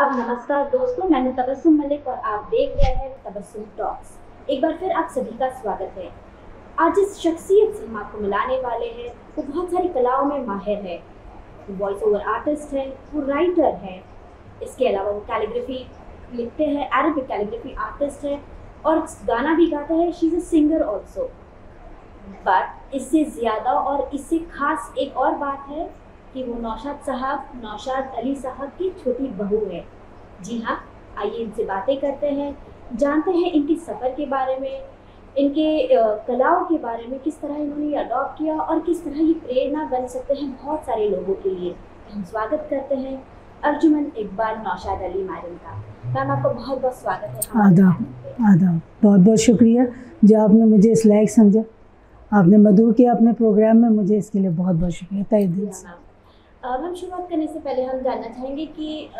आदाब, नमस्कार दोस्तों, मैं हूं तबस्सुम मलिक और आप देख रहे हैं तबस्सुम टॉक्स। एक बार फिर आप सभी का स्वागत है। आज जिस शख्सियत से हम आपको मिलाने वाले हैं वो बहुत सारी कलाओं में माहिर है। वो वॉइस ओवर आर्टिस्ट है, वो राइटर है, इसके अलावा वो कैलीग्राफी लिखते हैं, अरबिक कैलीग्राफी आर्टिस्ट है और गाना भी गाता है। She is a singer also. But इससे ज़्यादा और इससे खास एक और बात है कि वो नौशाद अली साहब की छोटी बहू है। जी हाँ, आइए इनसे बातें करते हैं, जानते हैं इनके सफ़र के बारे में, इनके कलाओं के बारे में, किस तरह इन्होंने ये अडॉप्ट किया और किस तरह ये प्रेरणा बन सकते हैं बहुत सारे लोगों के लिए। हम स्वागत करते हैं अर्जुमन इकबाल नौशाद अली मैडम का। मैम, आपका बहुत बहुत स्वागत है। आदाब, बहुत बहुत शुक्रिया जो आपने मुझे इस लायक समझा, आपने मदऊ किया अपने प्रोग्राम में, मुझे इसके लिए बहुत बहुत शुक्रिया तहे दिल से। मैम, शुरुआत करने से पहले हम जानना चाहेंगे कि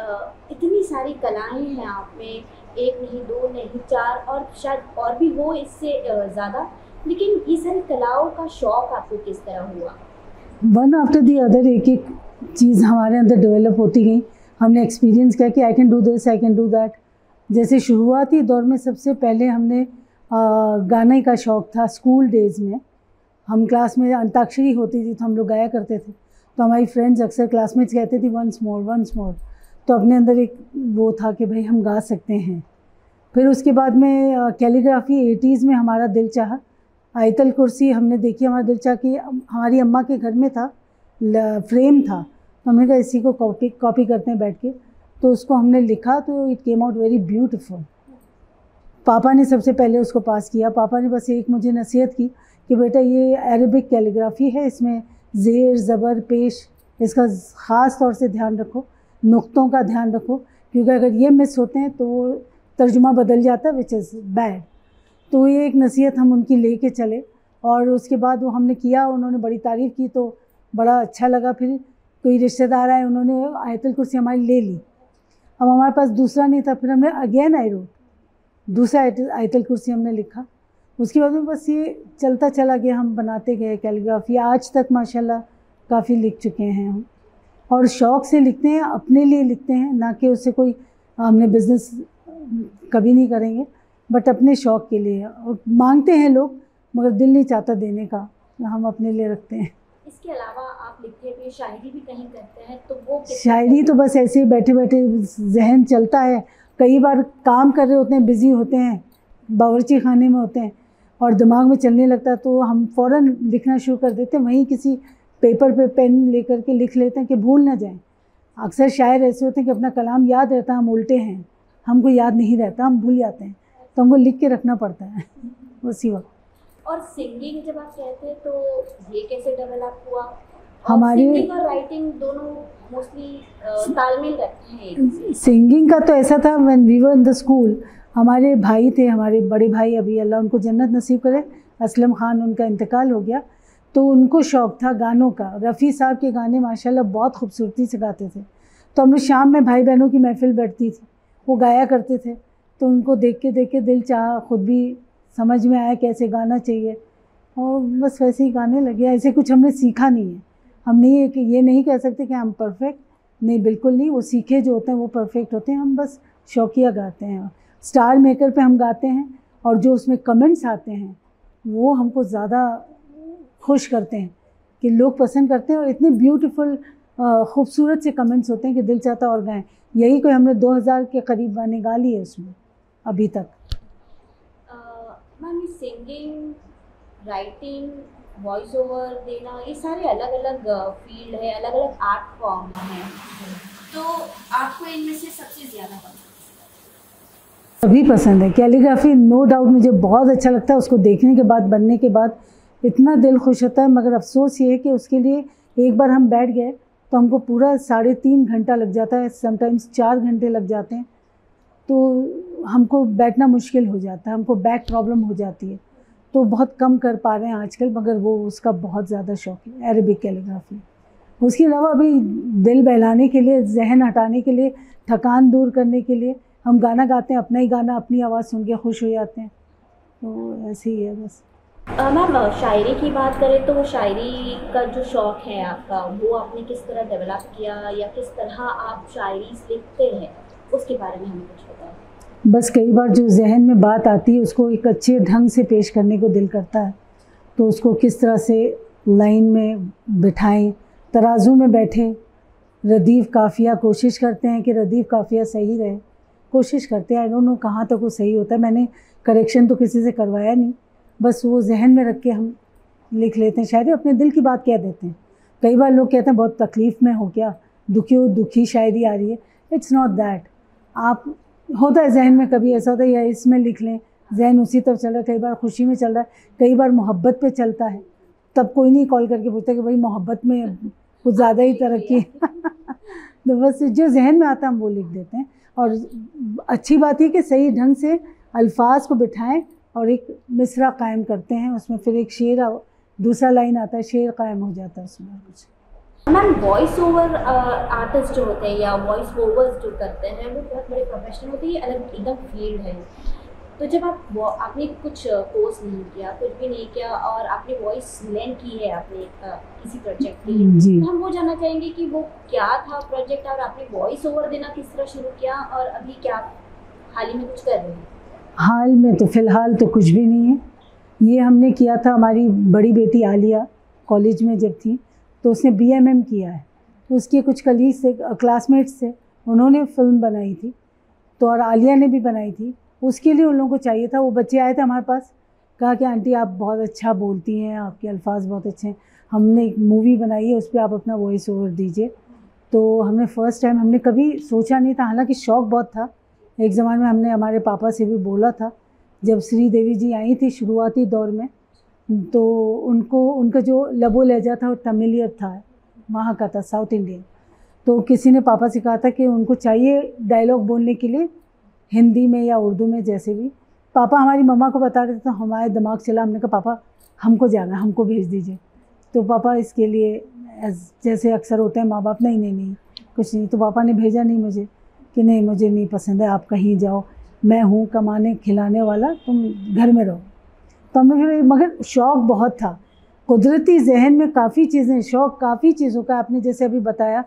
इतनी सारी कलाएं हैं आप में, एक नहीं, दो नहीं, चार और शायद और भी हो इससे ज़्यादा, लेकिन ये सारी कलाओं का शौक़ आपको किस तरह हुआ? वन आफ्टर दी अदर एक एक चीज़ हमारे अंदर डेवलप होती गई। हमने एक्सपीरियंस किया कि I can do this, I can do that. जैसे शुरुआती दौर में सबसे पहले हमने गाने का शौक़ था। स्कूल डेज़ में हम क्लास में अंताक्षरी होती थी तो हम लोग गाया करते थे, तो हमारी फ्रेंड्स अक्सर क्लासमेट्स कहते थे वंस मोर। तो अपने अंदर एक वो था कि भाई हम गा सकते हैं। फिर उसके बाद में कैलीग्राफी 80s में हमारा दिल चाहा। आयतल कुर्सी हमने देखी, हमारा दिल चाहा कि हमारी अम्मा के घर में था, फ्रेम था, तो हमने कहा इसी को कॉपी करते हैं बैठ के। तो उसको हमने लिखा तो it came out very beautiful. पापा ने सबसे पहले उसको पास किया। पापा ने बस एक मुझे नसीहत की कि बेटा ये अरबिक कैलीग्राफी है, इसमें ज़ेर ज़बर पेश इसका ख़ास तौर से ध्यान रखो, नुक्तों का ध्यान रखो, क्योंकि अगर ये मिस होते हैं तो वो तर्जुमा बदल जाता है, विच इज़ बैड। तो ये एक नसीहत हम उनकी ले के चले और उसके बाद वो हमने किया, उन्होंने बड़ी तारीफ़ की तो बड़ा अच्छा लगा। फिर कोई रिश्तेदार आए, उन्होंने आयतल कुर्सी हमारी ले ली। अब हमारे पास दूसरा नहीं था, फिर हमने अगेन आई रोट दूसरा आयतल कुर्सी हमने लिखा। उसके बाद में बस ये चलता चला गया, हम बनाते गए कैलीग्राफी। आज तक माशाल्लाह काफ़ी लिख चुके हैं हम, और शौक़ से लिखते हैं, अपने लिए लिखते हैं, ना कि उससे कोई हमने बिज़नेस कभी नहीं करेंगे, बट अपने शौक़ के लिए। और मांगते हैं लोग मगर दिल नहीं चाहता देने का, हम अपने लिए रखते हैं। इसके अलावा आप लिखते हुए शायरी भी कहीं करते हैं, तो वो शायरी तो बस ऐसे ही बैठे बैठे जहन चलता है। कई बार काम कर रहे होते हैं, बिज़ी होते हैं, बावर्ची खाने में होते हैं और दिमाग में चलने लगता है तो हम फ़ौरन लिखना शुरू कर देते हैं। वहीं किसी पेपर पे पेन लेकर के लिख लेते हैं कि भूल ना जाएं। अक्सर शायर ऐसे होते हैं कि अपना कलाम याद रहता है, हम उल्टे हैं, हमको याद नहीं रहता, हम भूल जाते हैं, तो हमको लिख के रखना पड़ता है उसी वक्त। और सिंगिंग जब आप कहते हैं तो ये कैसे डेवलप हुआ? हमारी सिंगिंग और राइटिंग दोनों मोस्टली तालमेल रखते हैं। सिंगिंग का तो ऐसा था, when we were in the school, हमारे भाई थे, हमारे बड़े भाई, अभी अल्लाह उनको जन्नत नसीब करे, असलम खान, उनका इंतकाल हो गया, तो उनको शौक़ था गानों का। रफ़ी साहब के गाने माशाल्लाह बहुत खूबसूरती से गाते थे, तो हम लोग शाम में भाई बहनों की महफ़िल बैठती थी, वो गाया करते थे, तो उनको देख के दिल चाहा, ख़ुद भी समझ में आया कैसे गाना चाहिए, और बस वैसे ही गाने लगे। ऐसे कुछ हमने सीखा नहीं है। हम नहीं कि ये नहीं कह सकते कि हम परफेक्ट, नहीं, बिल्कुल नहीं। वो सीखे जो होते हैं वो परफेक्ट होते हैं, हम बस शौकिया गाते हैं। स्टार मेकर पे हम गाते हैं और जो उसमें कमेंट्स आते हैं वो हमको ज़्यादा खुश करते हैं कि लोग पसंद करते हैं, और इतने ब्यूटीफुल खूबसूरत से कमेंट्स होते हैं कि दिल चाहता और गाएं। यही कोई हमने 2000 के करीब गाने गा लिए उसमें अभी तक। Ma'am, singing, writing, voice over देना, ये सारे अलग अलग फील्ड है, अलग अलग आर्ट फॉर्म हैं, तो आपको इनमें से सबसे ज़्यादा सभी पसंद है? कैलीग्राफी नो डाउट मुझे बहुत अच्छा लगता है। उसको देखने के बाद, बनने के बाद इतना दिल खुश होता है, मगर अफसोस ये है कि उसके लिए एक बार हम बैठ गए तो हमको पूरा 3.5 घंटा लग जाता है, समटाइम्स 4 घंटे लग जाते हैं, तो हमको बैठना मुश्किल हो जाता है, हमको बैक प्रॉब्लम हो जाती है, तो बहुत कम कर पा रहे हैं आजकल, मगर वो उसका बहुत ज़्यादा शौक़ है अरबिक कैलीग्राफी। उसके अलावा अभी दिल बहलाने के लिए, जहन हटाने के लिए, थकान दूर करने के लिए हम गाना गाते हैं, अपना ही गाना, अपनी आवाज़ सुन के खुश हो जाते हैं, तो ऐसे ही है बस। मैम, शायरी की बात करें तो शायरी का जो शौक़ है आपका, वो आपने किस तरह डेवलप किया, या किस तरह आप शायरी लिखते हैं, उसके बारे में हमें कुछ बताएं। बस कई बार जो जहन में बात आती है उसको एक अच्छे ढंग से पेश करने को दिल करता है, तो उसको किस तरह से लाइन में बिठाएं, तराजू में बैठे, रदीफ़ काफ़िया कोशिश करते हैं कि रदीफ़ काफ़िया सही रहे, कोशिश करते हैं। आई डोंट नो कहाँ तक वो सही होता है, मैंने करेक्शन तो किसी से करवाया नहीं, बस वो जहन में रख के हम लिख लेते हैं। शायरी अपने दिल की बात कह देते हैं। कई बार लोग कहते हैं बहुत तकलीफ़ में हो क्या, दुखी शायरी आ रही है। It's not that. आप होता है जहन में, कभी ऐसा होता है या इसमें लिख लें, जहन उसी तरफ चल रहा है, कई बार खुशी में चल रहा है, कई बार मोहब्बत पे चलता है, तब कोई नहीं कॉल करके पूछता कि भाई मोहब्बत में कुछ ज़्यादा ही तरक्की तो बस जो जहन में आता है हम वो लिख देते हैं। और अच्छी बात है कि सही ढंग से अल्फाज को बिठाएं और एक मिसरा कायम करते हैं, उसमें फिर एक शेर दूसरा लाइन आता है, शेर कायम हो जाता है उसमें। कुछ मैम, वॉइस ओवर आर्टिस्ट जो होते हैं या वॉइस ओवर्स जो करते हैं वो बहुत बड़े प्रोफेशनल होते हैं, अलग एकदम फील्ड है। तो जब आपने कुछ कोर्स नहीं किया, कुछ भी नहीं किया और आपने वॉइस लर्न की है आपने किसी प्रोजेक्ट के लिए, तो हम वो जानना चाहेंगे कि वो क्या था प्रोजेक्ट और आपने वॉइस ओवर देना किस तरह शुरू किया और अभी क्या हाल ही में कुछ कर रहे हैं? हाल में तो फ़िलहाल तो कुछ भी नहीं है। ये हमने किया था, हमारी बड़ी बेटी आलिया कॉलेज में जब थी तो उसने BMM किया है, तो उसके कुछ कलीग से, क्लासमेट्स से, उन्होंने फ़िल्म बनाई थी, तो और आलिया ने भी बनाई थी। उसके लिए उन लोगों को चाहिए था, वो बच्चे आए थे हमारे पास, कहा कि आंटी आप बहुत अच्छा बोलती हैं, आपके अल्फाज बहुत अच्छे हैं, हमने एक मूवी बनाई है, उस पर आप अपना वॉइस ओवर दीजिए। तो हमने फ़र्स्ट टाइम, हमने कभी सोचा नहीं था, हालांकि शौक़ बहुत था। एक ज़माने में हमने हमारे पापा से भी बोला था, जब श्री देवी जी आई थी शुरुआती दौर में, तो उनका जो लबो लहजा था वो तमिलियर था, वहाँ का था, साउथ इंडियन। तो किसी ने पापा से कहा था कि उनको चाहिए डायलॉग बोलने के लिए हिंदी में या उर्दू में, जैसे भी। पापा हमारी मम्मा को बता रहे थे तो हमारे दिमाग चला, हमने कहा पापा हमको जाना, हमको भेज दीजिए। तो पापा इसके लिए जैसे अक्सर होते हैं माँ बाप, नहीं कुछ नहीं। तो पापा ने भेजा नहीं मुझे, कि नहीं मुझे नहीं पसंद है, आप कहीं जाओ, मैं हूँ कमाने खिलाने वाला, तुम घर में रहो। तो हमने फिर, मगर शौक़ बहुत था, कुदरती जहन में काफ़ी चीज़ें, शौक़ काफ़ी चीज़ों का। आपने जैसे अभी बताया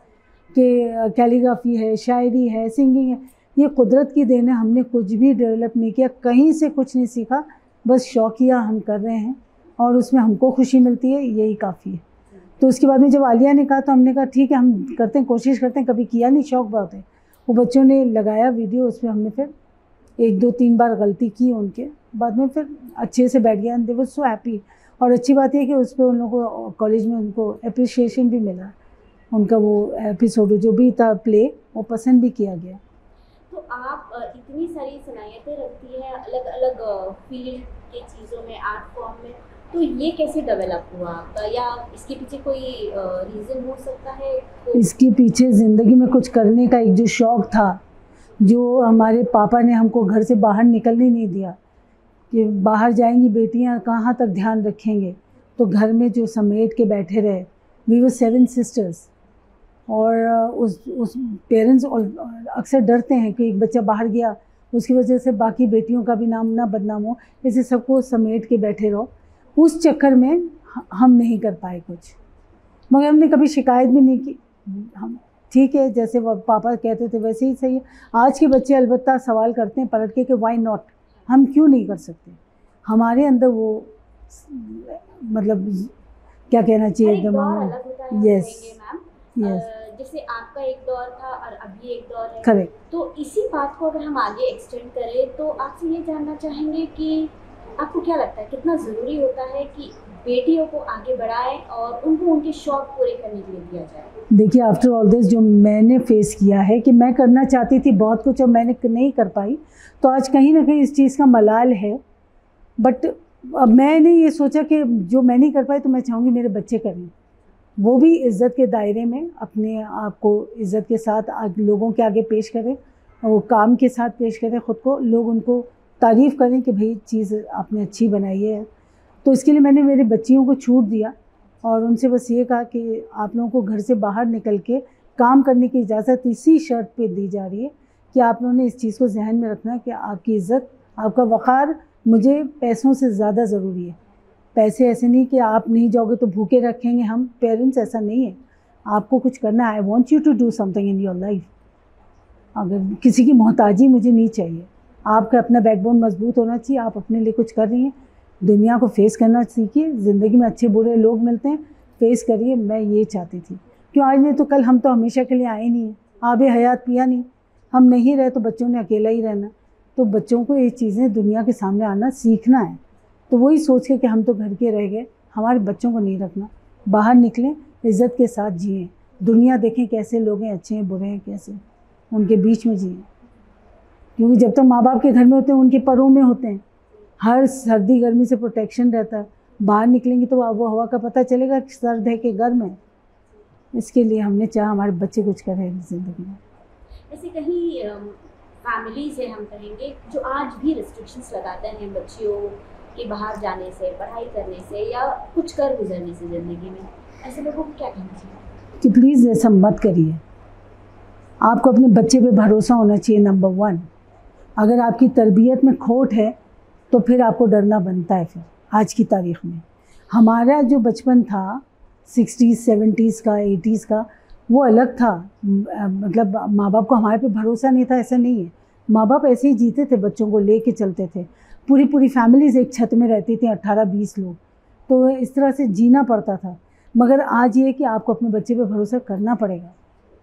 कि कैलीग्राफी है, शायरी है, सिंगिंग है, ये कुदरत की देन है। हमने कुछ भी डेवलप नहीं किया, कहीं से कुछ नहीं सीखा, बस शौकिया हम कर रहे हैं और उसमें हमको खुशी मिलती है, यही काफ़ी है। तो उसके बाद में जब आलिया ने कहा तो हमने कहा ठीक है, हम करते हैं, कोशिश करते हैं। कभी किया नहीं, शौक़ बहुत है। वो बच्चों ने लगाया वीडियो, उसमें हमने फिर 1-2-3 बार गलती की, उनके बाद में फिर अच्छे से बैठ गया, and they were so happy. और अच्छी बात यह कि उस पर उन लोगों को कॉलेज में उनको अप्रिशिएशन भी मिला, उनका वो एपिसोड जो भी था प्ले, वो पसंद भी किया गया। तो आप इतनी सारी सलाहियतें रखती हैं अलग अलग फील्ड के चीज़ों में, आर्ट फॉर्म में, तो ये कैसे डेवलप हुआ आपका, या इसके पीछे कोई रीज़न हो सकता है? इसके पीछे ज़िंदगी में कुछ करने का एक जो शौक़ था, जो हमारे पापा ने हमको घर से बाहर निकलने नहीं दिया, कि बाहर जाएंगी बेटियां कहाँ तक ध्यान रखेंगे, तो घर में जो समेट के बैठे रहे। वी वर 7 सिस्टर्स, और उस पेरेंट्स अक्सर डरते हैं कि एक बच्चा बाहर गया, उसकी वजह से बाकी बेटियों का भी नाम ना बदनाम हो, इसलिए सबको समेट के बैठे रहो। उस चक्कर में हम नहीं कर पाए कुछ, मगर हमने कभी शिकायत भी नहीं की। हम ठीक है, जैसे वो पापा कहते थे वैसे ही सही है। आज के बच्चे अलबत्ता सवाल करते हैं पलट के कि वाई नॉट, हम क्यों नहीं कर सकते। हमारे अंदर वो, मतलब क्या कहना चाहिए, एकदम यस यस, जैसे आपका एक दौर था और अभी एक दौर है। करेक्ट। तो इसी बात को अगर हम आगे एक्सटेंड करें तो आपसे ये जानना चाहेंगे कि आपको क्या लगता है कितना ज़रूरी होता है कि बेटियों को आगे बढ़ाएं और उनको उनके शौक़ पूरे करने के लिए दिया जाए? देखिए, आफ्टर ऑल दिस जो मैंने फेस किया है कि मैं करना चाहती थी बहुत कुछ और मैंने नहीं कर पाई, तो आज कहीं ना कहीं इस चीज़ का मलाल है। बट अब मैंने ये सोचा कि जो मैं नहीं कर पाई तो मैं चाहूँगी मेरे बच्चे करें, वो भी इज़्ज़त के दायरे में अपने आप को इज़्ज़त के साथ लोगों के आगे पेश करें, और वो काम के साथ पेश करें ख़ुद को, लोग उनको तारीफ़ करें कि भाई चीज़ आपने अच्छी बनाई है। तो इसके लिए मैंने मेरे बच्चियों को छूट दिया और उनसे बस ये कहा कि आप लोगों को घर से बाहर निकल के काम करने की इजाज़त इसी शर्त पे दी जा रही है कि आप लोगों ने इस चीज़ को ज़हन में रखना कि आपकी इज़्ज़त, आपका वक़ार मुझे पैसों से ज़्यादा ज़रूरी है। पैसे ऐसे नहीं कि आप नहीं जाओगे तो भूखे रखेंगे हम पेरेंट्स, ऐसा नहीं है। आपको कुछ करना है। I want you to do something in your life. अगर किसी की मोहताजी मुझे नहीं चाहिए। आपका अपना बैकबोन मजबूत होना चाहिए। आप अपने लिए कुछ कर रही हैं, दुनिया को फेस करना सीखिए। ज़िंदगी में अच्छे बुरे लोग मिलते हैं, फेस करिए। मैं ये चाहती थी, क्यों आज नहीं तो कल हम तो हमेशा के लिए आए नहीं हैं। आबे हयात पिया नहीं, हम नहीं रहे तो बच्चों ने अकेला ही रहना। तो बच्चों को ये चीज़ें दुनिया के सामने आना सीखना है। तो वही सोच के कि हम तो घर के रह गए, हमारे बच्चों को नहीं रखना। बाहर निकलें, इज़्ज़त के साथ जिएँ, दुनिया देखें कैसे लोग हैं, अच्छे हैं बुरे हैं, कैसे उनके बीच में जिएँ। क्योंकि जब तक माँ बाप के घर में होते हैं उनके परों में होते हैं, हर सर्दी गर्मी से प्रोटेक्शन रहता है। बाहर निकलेंगे तो आबो हवा का पता चलेगा कि सर्द है कि गर्म है। इसके लिए हमने चाहा हमारे बच्चे कुछ करें ज़िंदगी में। ऐसे कहीं फैमिली से हम कहेंगे जो आज भी रिस्ट्रिक्शंस लगाते हैं बच्चियों के बाहर जाने से, पढ़ाई करने से या कुछ कर गुजरने से ज़िंदगी में, ऐसे लोगों को क्या कहना चाहिए कि प्लीज़ ऐसा मत करिए। आपको अपने बच्चे पे भरोसा होना चाहिए, नंबर 1। अगर आपकी तरबियत में खोट है तो फिर आपको डरना बनता है। फिर आज की तारीख़ में हमारा जो बचपन था 60s 70s का 80s का, वो अलग था। मतलब माँ बाप को हमारे पे भरोसा नहीं था, ऐसा नहीं है। माँ बाप ऐसे ही जीते थे, बच्चों को ले के चलते थे। पूरी फैमिलीज़ एक छत में रहती थी, 18-20 लोग, तो इस तरह से जीना पड़ता था। मगर आज ये है कि आपको अपने बच्चे पे भरोसा करना पड़ेगा।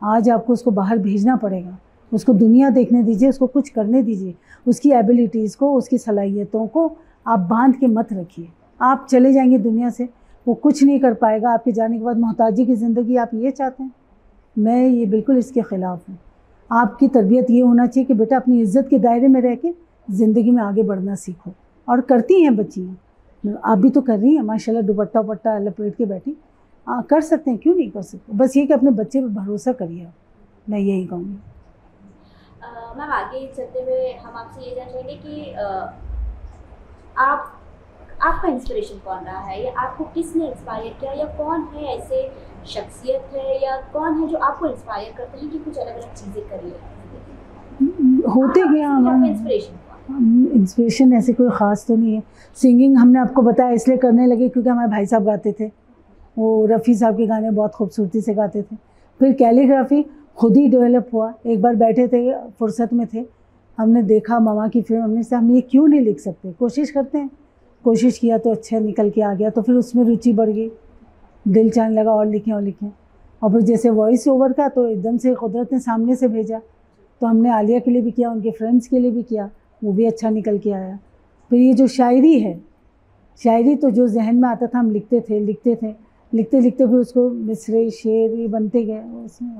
आज आपको उसको बाहर भेजना पड़ेगा, उसको दुनिया देखने दीजिए, उसको कुछ करने दीजिए। उसकी एबिलिटीज़ को, उसकी सलाहियतों को आप बांध के मत रखिए। आप चले जाएंगे दुनिया से, वो कुछ नहीं कर पाएगा। आपके जाने के बाद मोहताजी की ज़िंदगी आप ये चाहते हैं? मैं ये बिल्कुल इसके ख़िलाफ़ हूँ। आपकी तरबियत ये होना चाहिए कि बेटा अपनी इज़्ज़त के दायरे में रह के ज़िंदगी में आगे बढ़ना सीखो। और करती हैं बच्चियाँ, आप भी तो कर रही हैं माशाल्लाह, दुपट्टा वपट्टा लपेट के बैठी। कर सकते हैं, क्यों नहीं कर सकते? बस ये कि अपने बच्चे पर भरोसा करिए, मैं यही कहूँगी। मैम आगे चलते हुए हम आपसे ये जानना चाहेंगे कि आपका इंस्पिरेशन कौन रहा है, या आपको किसने इंस्पायर किया, या कौन है ऐसे शख्सियत है या कौन है जो आपको इंस्पायर करते हैं कि कुछ अलग अलग चीज़ें करिए? होते गया हमारा इंस्पिरेशन ऐसे कोई ख़ास तो नहीं है। सिंगिंग हमने आपको बताया इसलिए करने लगे क्योंकि हमारे भाई साहब गाते थे, वो रफ़ी साहब के गाने बहुत खूबसूरती से गाते थे। फिर कैलीग्राफी खुद ही डेवलप हुआ। एक बार बैठे थे, फुर्सत में थे, हमने देखा मामा की फिल्म, हमने से हम ये क्यों नहीं लिख सकते, कोशिश करते हैं। कोशिश किया तो अच्छा निकल के आ गया, तो फिर उसमें रुचि बढ़ गई, दिल चाहने लगा और लिखें और लिखें। और फिर जैसे वॉइस ओवर का तो एकदम से कुदरत ने सामने से भेजा, तो हमने आलिया के लिए भी किया, उनके फ्रेंड्स के लिए भी किया, वो भी अच्छा निकल के आया। फिर ये जो शायरी है, शायरी तो जो जहन में आता था हम लिखते थे, लिखते लिखते फिर उसको मिसरे शेर ये बनते गए। उसमें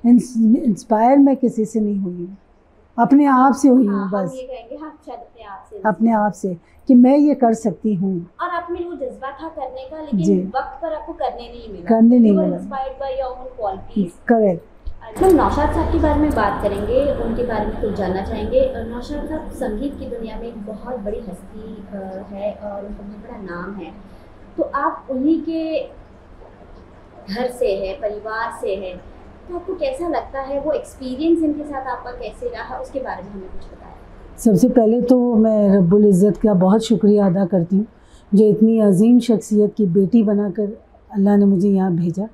इंस्पायर मैं किसी से नहीं हुई हूँ, अपने आप से हुई हूँ। बस ये कहेंगे हाँ, शायद अपने आप से कि मैं ये कर सकती हूँ। और आप में वो जज्बा था करने का, लेकिन वक्त पर आपको करने नहीं मिला। Inspired by your own qualities. Correct. तो नौशाद साहब के बारे में बात करेंगे, उनके बारे में कुछ जानना चाहेंगे। नौशाद साहब संगीत की दुनिया में एक बहुत बड़ी हस्ती है और उनका बहुत बड़ा नाम है। तो आप उन्हीं के घर से है, परिवार से है, तो आपको कैसा लगता है वो एक्सपीरियंस इनके साथ आपका कैसे रहा, उसके बारे में हमें कुछ बताएं। सबसे पहले तो मैं रब्बुल इज़्ज़त का बहुत शुक्रिया अदा करती हूँ, जो इतनी अजीम शख्सियत की बेटी बनाकर अल्लाह ने मुझे यहाँ भेजा।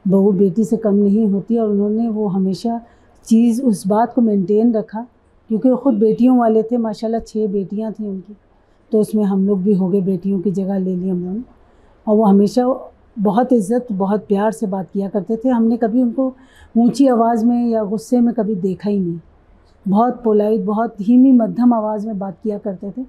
बहू बेटी से कम नहीं होती, और उन्होंने वो हमेशा चीज़ उस बात को मेंटेन रखा, क्योंकि वो ख़ुद बेटियों वाले थे। माशाल्लाह 6 बेटियाँ थीं उनकी, तो उसमें हम लोग भी हो गए, बेटियों की जगह ले ली हम लोगों ने। और वो हमेशा बहुत इज़्ज़त, बहुत प्यार से बात किया करते थे। हमने कभी उनको ऊंची आवाज़ में या गुस्से में कभी देखा ही नहीं। बहुत पोलाइट, बहुत धीमी मध्यम आवाज़ में बात किया करते थे।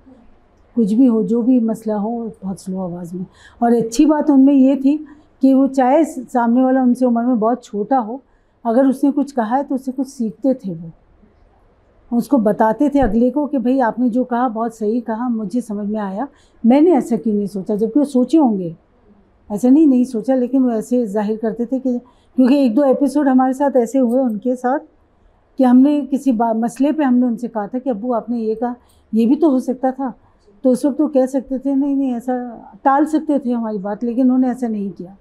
कुछ भी हो, जो भी मसला हो, बहुत स्लो आवाज़ में। और अच्छी बात उनमें ये थी कि वो चाहे सामने वाला उनसे उम्र में बहुत छोटा हो, अगर उसने कुछ कहा है तो उससे कुछ सीखते थे। वो उसको बताते थे अगले को कि भाई आपने जो कहा बहुत सही कहा, मुझे समझ में आया, मैंने ऐसा क्यों नहीं सोचा, जबकि वो सोचे होंगे, ऐसा नहीं सोचा, लेकिन वो ऐसे जाहिर करते थे कि, क्योंकि 1-2 एपिसोड हमारे साथ ऐसे हुए उनके साथ कि हमने किसी मसले पे हमने उनसे कहा था कि अब्बू आपने ये कहा, ये भी तो हो सकता था। तो उस वक्त वो कह सकते थे नहीं ऐसा, टाल सकते थे हमारी बात, लेकिन उन्होंने ऐसा नहीं किया।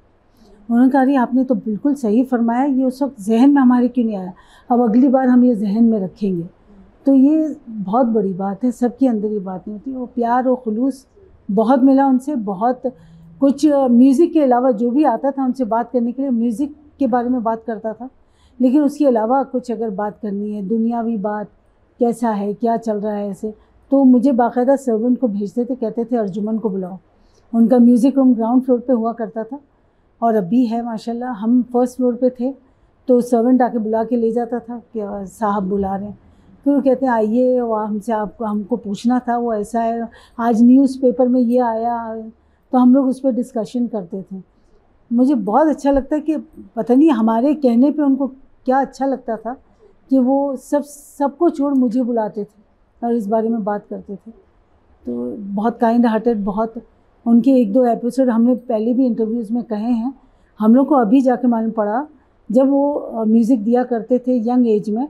उन्होंने कहा अरे आपने तो बिल्कुल सही फरमाया, ये उस वक्त जहन में हमारे क्यों नहीं आया, अब अगली बार हम ये जहन में रखेंगे। तो ये बहुत बड़ी बात है, सबके अंदर ये बात नहीं होती। वो प्यार और खुलूस बहुत मिला उनसे, बहुत कुछ। म्यूज़िक के अलावा जो भी आता था उनसे बात करने के लिए, म्यूज़िक के बारे में बात करता था, लेकिन उसके अलावा कुछ अगर बात करनी है, दुनियावी बात, कैसा है, क्या चल रहा है ऐसे, तो मुझे बाकायदा सर्वेंट को भेजते थे, कहते थे अर्जुमन को बुलाओ। उनका म्यूज़िक रूम ग्राउंड फ्लोर पे हुआ करता था और अब भी है माशाल्लाह। हम फर्स्ट फ्लोर पे थे तो सर्वेंट आके बुला के ले जाता था कि साहब बुला रहे हैं। फिर वो कहते हैं आइए, और हमसे हमको पूछना था, वो ऐसा है, आज न्यूज़पेपर में ये आया, तो हम लोग उस पर डिस्कशन करते थे। मुझे बहुत अच्छा लगता है कि पता नहीं हमारे कहने पे उनको क्या अच्छा लगता था कि वो सबको छोड़ मुझे बुलाते थे और इस बारे में बात करते थे। तो बहुत काइंड हार्टेड, बहुत उनके 1-2 एपिसोड हमने पहले भी इंटरव्यूज़ में कहे हैं। हम लोग को अभी जाके मालूम पड़ा, जब वो म्यूज़िक दिया करते थे यंग एज में,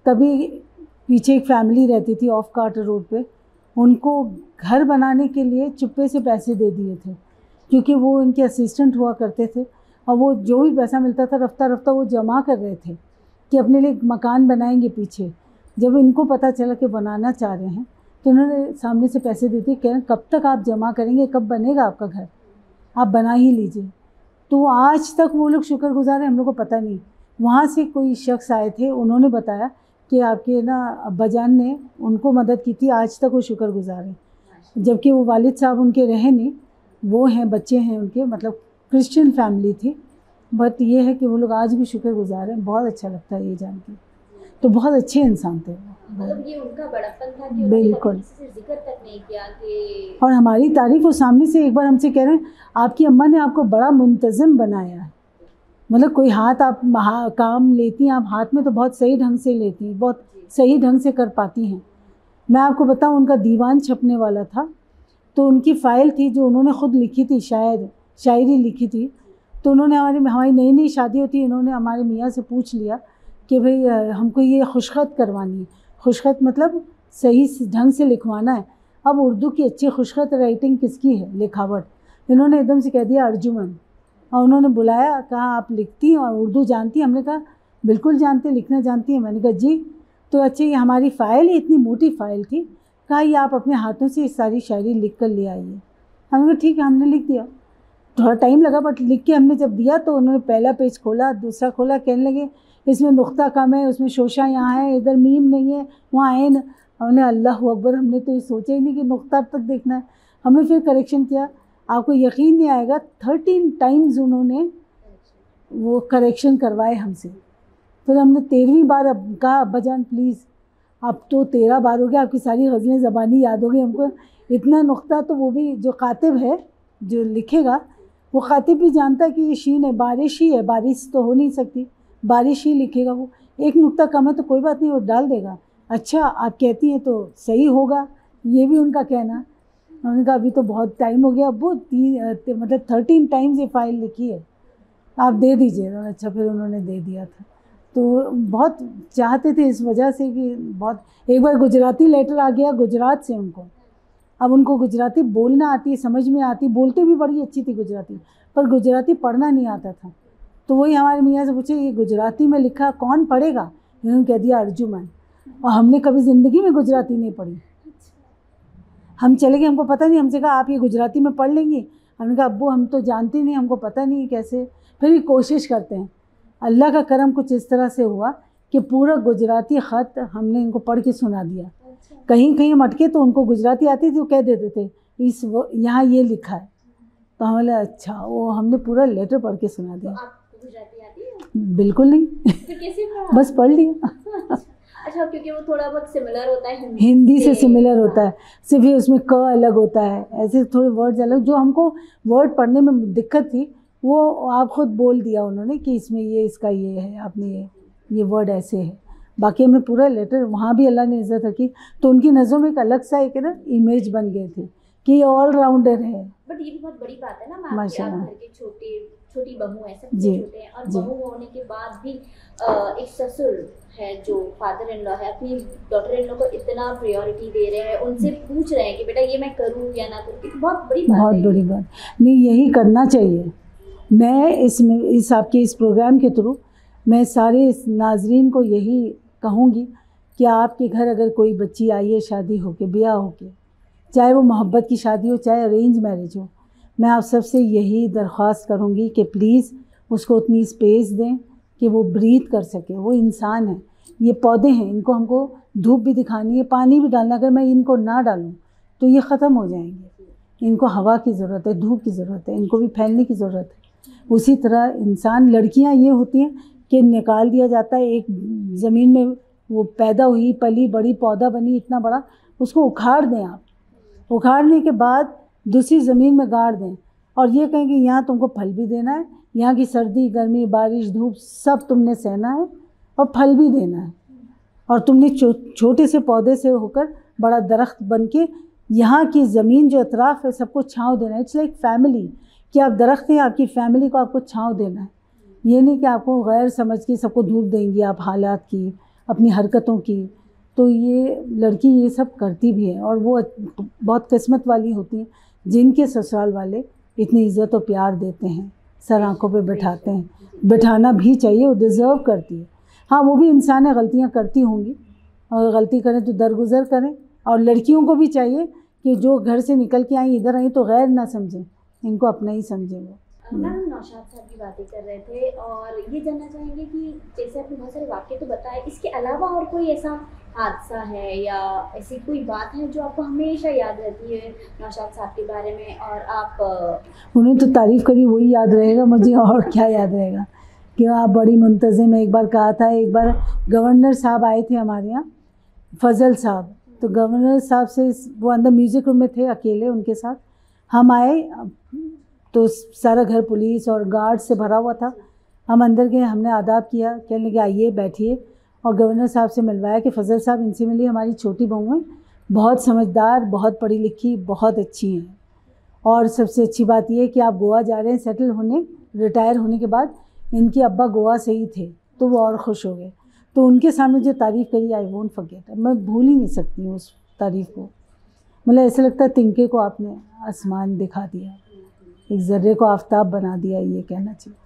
तभी पीछे एक फैमिली रहती थी ऑफ कार्टर रोड पे, उनको घर बनाने के लिए चुप्पे से पैसे दे दिए थे, क्योंकि वो इनके असिस्टेंट हुआ करते थे और वो जो भी पैसा मिलता था रफ्ता रफ्ता वो जमा कर रहे थे कि अपने लिए मकान बनाएंगे पीछे। जब इनको पता चला कि बनाना चाह रहे हैं तो उन्होंने सामने से पैसे दे दिए, कह रहे कब तक आप जमा करेंगे, कब बनेगा आपका घर, आप बना ही लीजिए। तो आज तक वो लोग शुक्रगुजार हैं, हम लोग को पता नहीं। वहाँ से कोई शख्स आए थे, उन्होंने बताया कि आपके ना अब्बाजान ने उनको मदद की थी, आज तक वो शुक्रगुजार हैं। जबकि वो वालिद साहब उनके रहे नहीं, वो हैं, बच्चे हैं उनके, मतलब क्रिश्चियन फैमिली थी, बट ये है कि वो लोग आज भी शुक्रगुजार हैं। बहुत अच्छा लगता है ये जान के। तो बहुत अच्छे इंसान थे। मतलब ये उनका बड़प्पन था कि बिल्कुल, किसी से जिक्र तक नहीं किया कि, और हमारी तारीफ वो सामने से एक बार हमसे कह रहे हैं आपकी अम्मा ने आपको बड़ा मुंतज़िम बनाया है। मतलब कोई हाथ आप काम लेती हैं, आप हाथ में तो बहुत सही ढंग से लेती हैं, बहुत सही ढंग से कर पाती हैं। मैं आपको बताऊं, उनका दीवान छपने वाला था, तो उनकी फ़ाइल थी जो उन्होंने ख़ुद लिखी थी, शायरी लिखी थी। तो उन्होंने हमारी नई नई शादी होती है, इन्होंने हमारे मियाँ से पूछ लिया कि भाई हमको ये खुशख़त करवानी है। खुशख़त मतलब सही ढंग से लिखवाना है। अब उर्दू की अच्छी खुशख़त राइटिंग किसकी है, लिखावट। इन्होंने एकदम से कह दिया अर्जुमन, और उन्होंने बुलाया, कहा आप लिखती हैं और उर्दू जानती हैं? हमने कहा बिल्कुल जानते, लिखना जानती हैं। मैंने कहा जी। तो अच्छा, ये हमारी फ़ाइल ही इतनी मोटी फ़ाइल थी, कहा ये आप अपने हाथों से इस सारी शायरी लिख कर ले आइए। हमने कहा ठीक है, हमने लिख दिया। थोड़ा टाइम लगा बट लिख के हमने जब दिया तो उन्होंने पहला पेज खोला, दूसरा खोला, कहने लगे इसमें नुक्ता कम है, उसमें शोशा यहाँ है, इधर मीम नहीं है, वहाँ ऐन। हमने अल्लाह अकबर, हमने तो ये सोचा ही नहीं कि नुक्ता तक देखना है। हमने फिर करेक्शन किया, आपको यकीन नहीं आएगा 13 टाइम्स उन्होंने वो करेक्शन करवाए हमसे। फिर हमने 13वीं बार अब कहा अब्बाजान प्लीज़, अब तो 13 बार हो गया, आपकी सारी गज़लें ज़बानी याद हो गई हमको, इतना नुक्ता तो वो भी जो कातिब है जो लिखेगा वो खातिब भी जानता है कि ये शीन है, बारिश ही है, बारिश तो हो नहीं सकती, बारिश ही लिखेगा वो। एक नुक्ता कम है तो कोई बात नहीं, वो डाल देगा। अच्छा आप कहती हैं तो सही होगा, ये भी उनका कहना। उन्होंने कहा अभी तो बहुत टाइम हो गया, अब वो मतलब 13 टाइम्स ये फ़ाइल लिखी है, आप दे दीजिए। अच्छा फिर उन्होंने दे दिया था। तो बहुत चाहते थे इस वजह से कि बहुत, एक बार गुजराती लेटर आ गया गुजरात से उनको। अब उनको गुजराती बोलना आती है, समझ में आती, बोलते भी बड़ी अच्छी थी गुजराती, पर गुजराती पढ़ना नहीं आता था। तो वही हमारे मियाँ से पूछे ये गुजराती में लिखा कौन पढ़ेगा, इन्होंने कह दिया अर्जुमन। और हमने कभी ज़िंदगी में गुजराती नहीं पढ़ी। हम चले गए, हमको पता नहीं, हमसे कहा आप ये गुजराती में पढ़ लेंगी? हमने कहा अब्बू हम तो जानते नहीं, हमको पता नहीं कैसे, फिर भी कोशिश करते हैं। अल्लाह का करम कुछ इस तरह से हुआ कि पूरा गुजराती ख़त हमने इनको पढ़ के सुना दिया। कहीं कहीं हम अटके तो उनको गुजराती आती थी, वो कह देते थे यहाँ ये लिखा है, तो हमें लगा अच्छा, वो हमने पूरा लेटर पढ़ के सुना दिया। तो आपको गुजराती आती है? बिल्कुल नहीं। तो कैसे पढ़ा? बस पढ़ लिया। अच्छा, क्योंकि वो थोड़ा बहुत सिमिलर होता है हिंदी से सिमिलर होता है, सिर्फ ही उसमें क अलग होता है, ऐसे थोड़े वर्ड्स अलग। जो हमको वर्ड पढ़ने में दिक्कत थी वो आप खुद बोल दिया उन्होंने कि इसमें ये, इसका ये है, आपने ये वर्ड ऐसे है। बाकी हमने पूरा लेटर, वहाँ भी अल्लाह ने इज़्ज़त रखी, तो उनकी नज़रों में एक अलग सा एक ना इमेज बन गए थे कि ये ऑलराउंडर है। बट ये भी बहुत बड़ी बात है ना मैम, माशाल्लाह, आप घर के छोटी बहू है, सब जी, छोटे हैं, और जी। बहू होने के बाद भी एक ससुर है जो फादर इन लॉ है, अपनी डॉटर इन लॉ को इतना प्रायोरिटी दे रहे हैं, उनसे पूछ रहे हैं कि बेटा ये मैं करूँ या ना करूँ, तो बहुत बड़ी बात है। बहुत बड़ी बात नहीं, यही करना चाहिए। मैं इस आपके इस प्रोग्राम के थ्रू मैं सारे नाजरीन को यही कहूँगी कि आपके घर अगर कोई बच्ची आई है शादी होके, ब्याह होके, चाहे वो मोहब्बत की शादी हो चाहे अरेंज मैरिज हो, मैं आप सबसे यही दरख्वास्त करूँगी कि प्लीज़ उसको उतनी स्पेस दें, कि वो ब्रीथ कर सके। वो इंसान है, ये पौधे हैं, इनको हमको धूप भी दिखानी है, पानी भी डालना। अगर मैं इनको ना डालूं तो ये ख़त्म हो जाएंगे। इनको हवा की ज़रूरत है, धूप की ज़रूरत है, इनको भी फैलने की ज़रूरत है। उसी तरह इंसान, लड़कियां ये होती हैं कि निकाल दिया जाता है एक ज़मीन में, वो पैदा हुई, पली बड़ी, पौधा बनी इतना बड़ा, उसको उखाड़ दें आप। उखाड़ने के बाद दूसरी ज़मीन में गाड़ दें और ये कहें कि यहाँ तुमको फल भी देना है, यहाँ की सर्दी गर्मी बारिश धूप सब तुमने सहना है और फल भी देना है। और तुमने छोटे से पौधे से होकर बड़ा दरख्त बन के यहाँ की ज़मीन जो अतराफ़ है सबको छाँव देना है। इट्स लाइक फैमिली, कि आप दरख्त हैं, आपकी फैमिली को आपको छाँव देना है। ये नहीं कि आपको गैर समझ के सबको धूप देंगी आप, हालात की, अपनी हरकतों की। तो ये लड़की ये सब करती भी है और वो बहुत किस्मत वाली होती हैं जिनके ससुराल वाले इतनी इज़्ज़त और प्यार देते हैं, सर आँखों पे बैठाते हैं। बैठाना भी चाहिए, वो डिज़र्व करती है। हाँ, वो भी इंसान है, गलतियाँ करती होंगी, और गलती करें तो दरगुजर करें। और लड़कियों को भी चाहिए कि जो घर से निकल के आई, इधर आई, तो गैर ना समझें, इनको अपना ही समझें। वो मैम नौशाद साहब की बातें कर रहे थे और ये जानना चाहेंगे कि जैसे आपने बहुत सारे वाक़े तो बताए, इसके अलावा और कोई ऐसा हादसा है या ऐसी कोई बात है जो आपको हमेशा याद रहती है नौशाद साहब के बारे में? और आप उन्हें तो तारीफ़ करी वही याद रहेगा, मुझे और क्या याद रहेगा कि आप बड़ी मुंतज़िम। एक बार कहा था, एक बार गवर्नर साहब आए थे हमारे यहाँ, फजल साहब, तो गवर्नर साहब से वो अंदर म्यूज़िक रूम में थे अकेले, उनके साथ हम आए तो सारा घर पुलिस और गार्ड से भरा हुआ था। हम अंदर गए, हमने आदाब किया, कहने लगे आइए बैठिए, और गवर्नर साहब से मिलवाया कि फ़जल साहब इनसे मिलिए, हमारी छोटी बहू हैं, बहुत समझदार, बहुत पढ़ी लिखी, बहुत अच्छी हैं, और सबसे अच्छी बात यह है कि आप गोवा जा रहे हैं सेटल होने, रिटायर होने के बाद। इनके अब्बा गोवा से ही थे तो वो और खुश हो गए। तो उनके सामने जो तारीफ़ करी, आई वोंट फॉरगेट, मैं भूल ही नहीं सकती हूँ उस तारीफ़ को। मतलब ऐसा लगता है तिनके को आपने आसमान दिखा दिया, एक ज़र्रे को आफताब बना दिया, ये कहना चाहिए।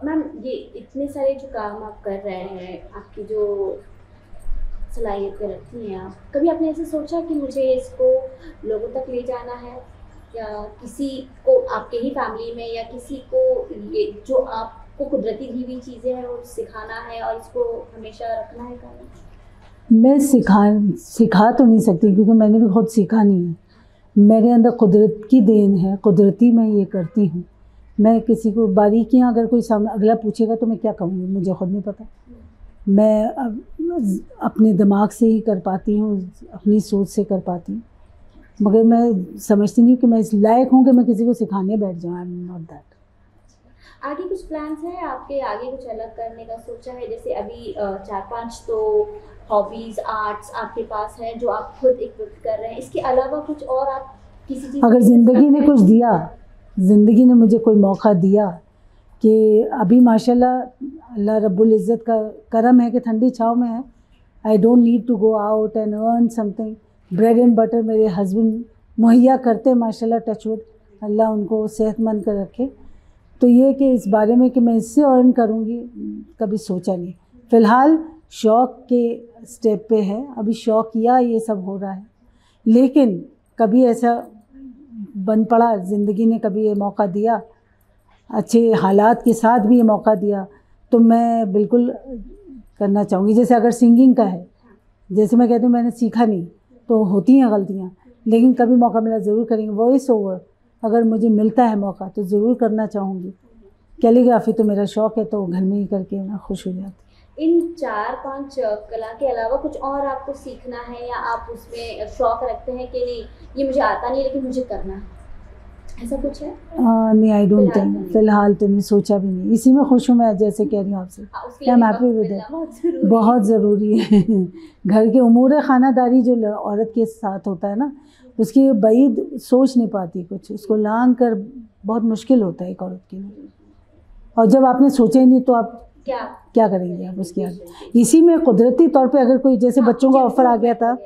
मैम ये इतने सारे जो काम आप कर रहे हैं, आपकी जो सलाहियतें रखती हैं आप, कभी आपने ऐसे सोचा कि मुझे इसको लोगों तक ले जाना है, या किसी को आपके ही फैमिली में या किसी को ये जो आपको कुदरती दी हुई चीज़ें हैं वो सिखाना है और इसको हमेशा रखना है काम? मैं सिखा तो नहीं सकती क्योंकि मैंने भी खुद सीखा नहीं है। मेरे अंदर कुदरत की देन है, कुदरती मैं ये करती हूँ। मैं किसी को बारीकियाँ अगर कोई अगला पूछेगा तो मैं क्या कहूँगी, मुझे खुद नहीं पता। मैं अपने दिमाग से ही कर पाती हूँ, अपनी सोच से कर पाती हूँ, मगर मैं समझती नहीं कि मैं इस लायक हूँ कि मैं किसी को सिखाने बैठ जाऊँ। I am not that. आगे कुछ प्लान्स हैं आपके? आगे कुछ अलग करने का सोचा है? जैसे अभी 4-5 तो हॉबीज़ आर्ट्स आपके पास है जो आप खुद इक्विप कर रहे हैं, इसके अलावा कुछ और आप किसी चीज़? अगर ज़िंदगी ने कुछ दिया, ज़िंदगी ने मुझे कोई मौका दिया कि अभी माशाल्लाह अल्लाह रब्बुल इज़्ज़त का करम है कि ठंडी छाँव में है। I don't need to go out and earn something. Bread and butter मेरे हस्बैंड मुहैया करते माशाल्लाह, टचवुड, अल्लाह उनको सेहतमंद कर रखे। तो ये कि इस बारे में कि मैं इससे अर्न करूँगी कभी सोचा नहीं। फ़िलहाल शौक़ के स्टेप पे है, अभी शौक़ किया ये सब हो रहा है, लेकिन कभी ऐसा बन पड़ा, ज़िंदगी ने कभी ये मौका दिया, अच्छे हालात के साथ भी ये मौका दिया, तो मैं बिल्कुल करना चाहूँगी। जैसे अगर सिंगिंग का है, जैसे मैं कहती हूँ मैंने सीखा नहीं, तो होती हैं गलतियाँ, लेकिन कभी मौका मिला ज़रूर करेंगे। वॉइस ओवर अगर मुझे मिलता है मौका तो ज़रूर करना चाहूँगी। कैलीग्राफी तो मेरा शौक़ है, तो घर में ही करके मैं खुश हो जाती। इन 4-5 कला के अलावा कुछ और आपको सीखना है, या आप उसमें शौक़ रखते हैं कि नहीं ये मुझे आता नहीं लेकिन मुझे करना है, ऐसा कुछ है? नहीं, आई डोंट थिंक, फ़िलहाल तो नहीं, सोचा भी नहीं। इसी में खुश हूँ मैं, जैसे कह रही हूँ आपसे, क्या मैं हैप्पी विद इट। बहुत ज़रूरी है। घर के उमूर ख़ानादारी जो औरत के साथ होता है ना, उसकी बईद सोच नहीं पाती कुछ, उसको लांग कर बहुत मुश्किल होता है एक औरत के लिए। और जब आपने सोचा ही नहीं तो आप क्या करेंगे आप उसके आगे। इसी में कुदरती तौर पे अगर कोई, जैसे बच्चों का ऑफ़र आ गया था,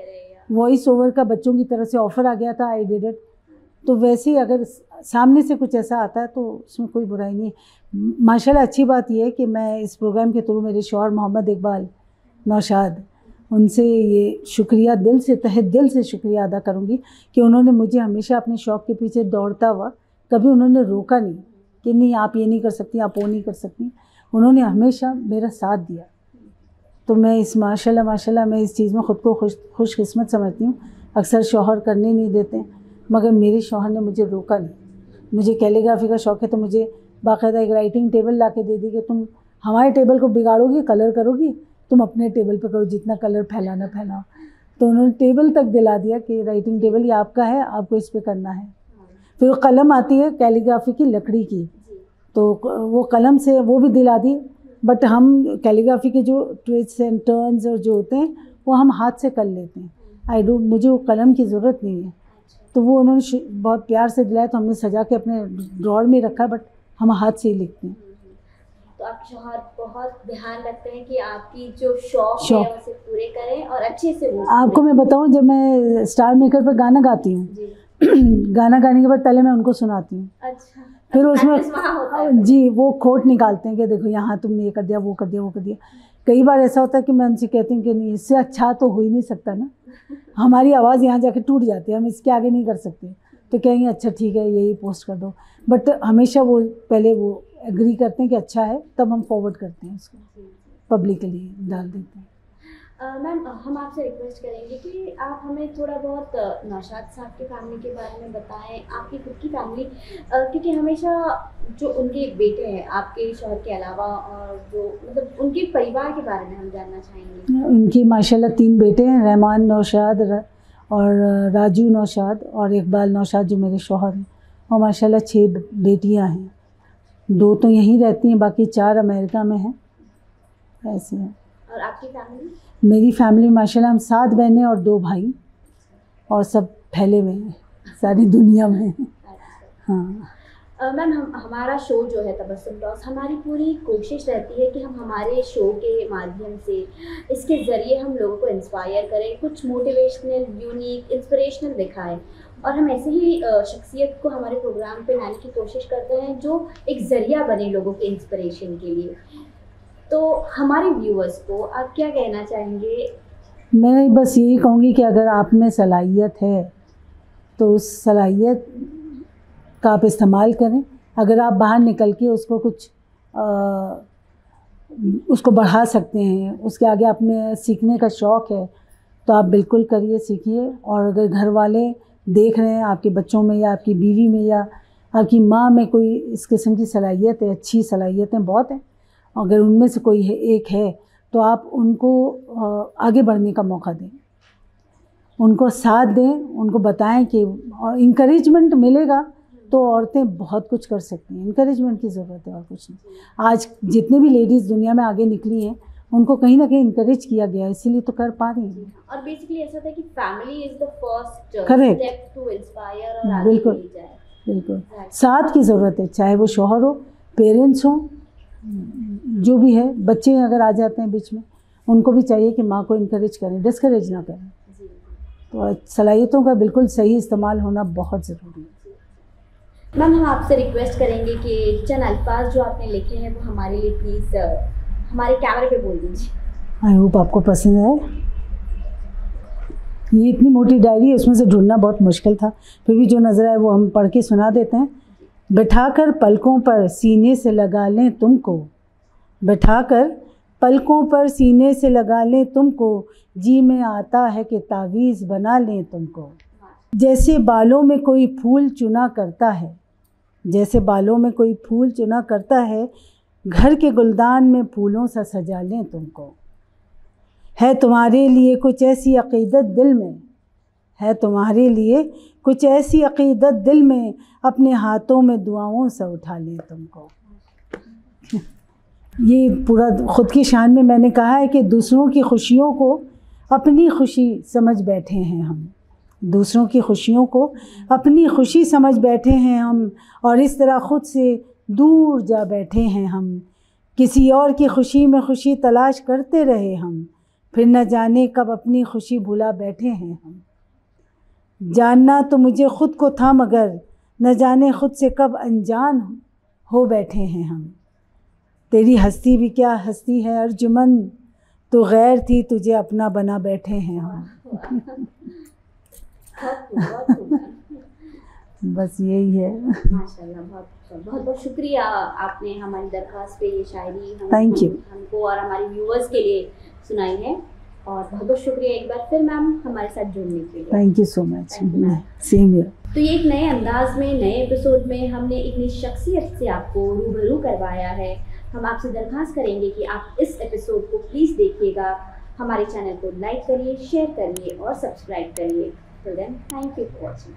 वॉइस ओवर का बच्चों की तरफ से ऑफ़र आ गया था, आई डिड इट। तो वैसे ही अगर सामने से कुछ ऐसा आता है तो उसमें कोई बुराई नहीं। माशाल्लाह अच्छी बात यह है कि मैं इस प्रोग्राम के थ्रू मेरे शौहर मोहम्मद इकबाल नौशाद, उनसे ये शुक्रिया दिल से, तहे दिल से शुक्रिया अदा करूँगी कि उन्होंने मुझे हमेशा अपने शौक़ के पीछे दौड़ता हुआ, कभी उन्होंने रोका नहीं कि नहीं आप ये नहीं कर सकती, आप वो नहीं कर सकती। उन्होंने हमेशा मेरा साथ दिया। तो मैं इस माशाल्लाह मैं इस चीज़ में ख़ुद को खुशकिस्मत समझती हूँ। अक्सर शौहर करने नहीं देते, मगर मेरे शौहर ने मुझे रोका नहीं। मुझे कैलीग्राफी का शौक़ है तो मुझे बाकायदा एक राइटिंग टेबल ला के दे दी कि तुम हमारे टेबल को बिगाड़ोगी, कलर करोगी, तुम अपने टेबल पे करो, जितना कलर फैलाना फैलाओ। तो उन्होंने टेबल तक दिला दिया कि राइटिंग टेबल ये आपका है, आपको इस पे करना है। फिर कलम आती है कैलीग्राफी की लकड़ी की, तो वो कलम से वो भी दिला दी। बट हम कैलीग्राफी के जो ट्विस्ट एंड टर्न्स और जो होते हैं वो हम हाथ से कर लेते हैं। मुझे वो कलम की ज़रूरत नहीं है। तो वो उन्होंने बहुत प्यार से दिलाया, तो हमने सजा के अपने ड्रॉर में रखा, बट हम हाथ से ही लिखते हैं। तो आपके शौहर बहुत ध्यान रखते हैं कि आपकी जो शौक़ है उसे पूरे करें और अच्छे से वो आपको मैं बताऊं, जब मैं स्टार मेकर पर गाना गाती हूँ गाना गाने के बाद पहले मैं उनको सुनाती हूँ। अच्छा। फिर उसमें जी वो खोट निकालते हैं कि देखो यहाँ तुमने ये कर दिया, वो कर दिया, वो कर दिया। कई बार ऐसा होता है कि मैं उनसे कहती हूँ कि नहीं, इससे अच्छा तो हो ही नहीं सकता ना, हमारी आवाज़ यहाँ जाके टूट जाती है, हम इसके आगे नहीं कर सकते। तो कहेंगे अच्छा ठीक है यही पोस्ट कर दो, बट हमेशा वो पहले वो एग्री करते हैं कि अच्छा है, तब हम फॉरवर्ड करते हैं उसको, पब्लिकली डाल देते हैं। मैम हम आपसे रिक्वेस्ट करेंगे कि आप हमें थोड़ा बहुत नौशाद साहब की फैमिली के बारे में बताएं, आपकी खुद की फैमिली, क्योंकि हमेशा जो उनके बेटे हैं आपके शौहर के अलावा, और जो मतलब उनके परिवार के बारे में हम जानना चाहेंगे। उनकी माशाल्लाह 3 बेटे हैं, रहमान नौशाद और राजू नौशाद और इकबाल नौशाद जो मेरे शौहर हैं, और माशाल्लाह 6 बेटियाँ हैं। 2 तो यहीं रहती हैं, बाकी 4 अमेरिका में हैं, ऐसे हैं। और आपकी फैमिली? मेरी फैमिली माशाल्लाह हम 7 बहनें और 2 भाई, और सब फैले हुए हैं सारी दुनिया में। हाँ मैम हमारा शो जो है तबस्सुम टॉक्स, हमारी पूरी कोशिश रहती है कि हम हमारे शो के माध्यम से, इसके ज़रिए हम लोगों को इंस्पायर करें, कुछ मोटिवेशनल, यूनिक, इंस्पिरेशनल दिखाएं, और हम ऐसे ही शख्सियत को हमारे प्रोग्राम पे लाने की कोशिश करते हैं जो एक ज़रिया बने लोगों के इंस्पिरेशन के लिए। तो हमारे व्यूअर्स को आप क्या कहना चाहेंगे? मैं बस यही कहूँगी कि अगर आप में सलाहियत है तो उस सलाहियत का आप इस्तेमाल करें। अगर आप बाहर निकल के उसको कुछ उसको बढ़ा सकते हैं, उसके आगे आप में सीखने का शौक़ है, तो आप बिल्कुल करिए, सीखिए। और अगर घर वाले देख रहे हैं आपके बच्चों में या आपकी बीवी में या आपकी माँ में कोई इस किस्म की सलाहियत है, अच्छी सलाहियतें बहुत हैं, अगर उनमें से कोई एक है तो आप उनको आगे बढ़ने का मौका दें, उनको साथ दें, उनको बताएं कि, और इंकरेजमेंट मिलेगा तो औरतें बहुत कुछ कर सकती हैं। इंकरेजमेंट की ज़रूरत है और कुछ नहीं। आज जितनी भी लेडीज़ दुनिया में आगे निकली हैं उनको कहीं ना कहीं इंकरेज किया गया है, इसीलिए तो कर पा रही हैं। और बेसिकली ऐसा था कि family is the first step to inspire और आगे बिल्कुल ले जाए। बिल्कुल साथ की ज़रूरत है, चाहे वो शौहर हो, पेरेंट्स हों, जो भी है, बच्चे अगर आ जाते हैं बीच में, उनको भी चाहिए कि माँ को इनकरेज करें, डिस्करेज ना करें। तो सलाहियतों का बिल्कुल सही इस्तेमाल होना बहुत ज़रूरी है। मैम हम आपसे रिक्वेस्ट करेंगे कि चंद अल्फाज जो आपने लिखे हैं वो हमारे लिए प्लीज़ हमारे कैमरे पे बोल दीजिए। आई होप आपको पसंद आए। ये इतनी मोटी डायरी है, उसमें से ढूंढना बहुत मुश्किल था, फिर भी जो नज़र आए वो हम पढ़ के सुना देते हैं। बिठाकर पलकों पर सीने से लगा लें तुमको, बिठाकर पलकों पर सीने से लगा लें तुमको, जी में आता है कि तावीज़ बना लें तुमको। जैसे बालों में कोई फूल चुना करता है, जैसे बालों में कोई फूल चुना करता है, घर के गुलदान में फूलों सा सजा लें तुमको। है तुम्हारे लिए कुछ ऐसी अक़ीदत दिल में, है तुम्हारे लिए कुछ ऐसी अक़ीदत दिल में, अपने हाथों में दुआओं से उठा लें तुमको। ये पूरा ख़ुद की शान में मैंने कहा है कि दूसरों की खुशियों को अपनी खुशी समझ बैठे हैं हम, दूसरों की खुशियों को अपनी खुशी समझ बैठे हैं हम, और इस तरह ख़ुद से दूर जा बैठे हैं हम। किसी और की खुशी में खुशी तलाश करते रहे हम, फिर न जाने कब अपनी खुशी भुला बैठे हैं हम। जानना तो मुझे ख़ुद को था मगर न जाने ख़ुद से कब अनजान हो बैठे हैं हम। तेरी हस्ती भी क्या हस्ती है अर्जुमन, तो गैर थी तुझे अपना बना बैठे हैं हम। बस यही है। माशाल्लाह, बहुत बहुत बहुत शुक्रिया, आपने हमारी दरख्वास्त पे ये शायरी Thank you. हमको और हमारे व्यूअर्स के लिए सुनाई है। और बहुत बहुत शुक्रिया एक बार फिर मैम हमारे साथ जुड़ने के लिए। Thank you so much. Thank you, ma'am. Same here. तो ये एक नए अंदाज में नए एपिसोड में हमने एक नई शख्सियत से आपको रूबरू करवाया है। हम आपसे दरख्वास्त करेंगे कि आप इस एपिसोड को प्लीज़ देखिएगा, हमारे चैनल को लाइक करिए, शेयर करिए और सब्सक्राइब करिए। Till then, thank you for watching.